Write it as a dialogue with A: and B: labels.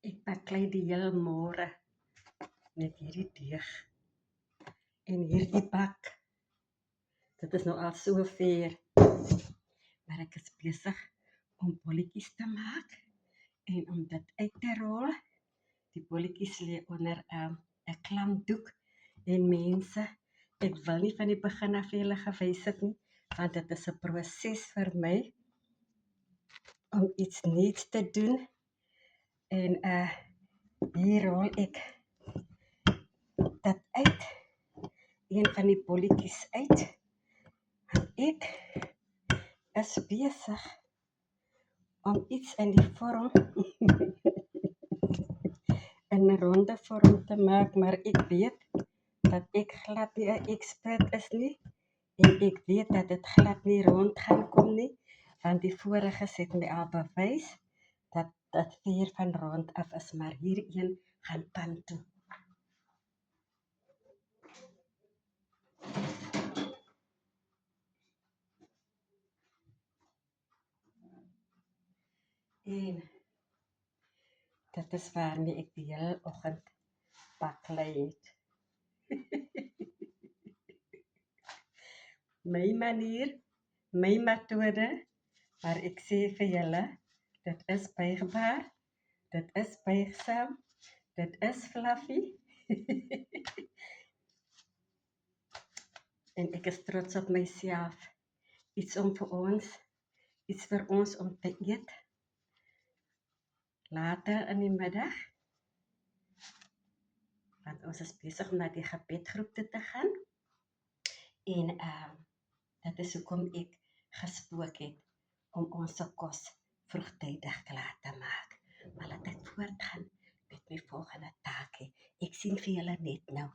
A: Ek baklei die hele môre met hierdie deeg en hierdie bak. Dit is nou al so ver, maar ek is besig om bolletjies te maak en om dit uit te rol. Die bolletjies lê onder 'n klamdoek en mense, ek wil nie van die begin af vir julle gewys het nie, want dit is 'n proses vir my om iets nuuts te doen. En hier rol ek dit uit, een van die bolletjies uit. En ek is besig om iets in die vorm, in 'n ronde vorm te maak, maar ek weet dat ek glad nie 'n expert is nie. En ek weet dat dit glad nie rond gaan kom nie, want die voriges het my al bewys dat dit ver van rond af is, maar hier een gaan pan toe. En dit is waarmee ek die hele oggend baklei het. My manier, my metode, maar ek sê vir julle, dit is buigbaar, dit is buigsaam, dit is fluffy. En ek is trots op myself. Iets vir ons om te eet. Later in die middag, want ons is besig om na die gebedgroep toe te gaan. En dit is hoekom ek gespook het om ons kos vroegtydig klaar te maak. Maar laat ek voortgaan met my volgende taakie. Ek sien vir julle net nou.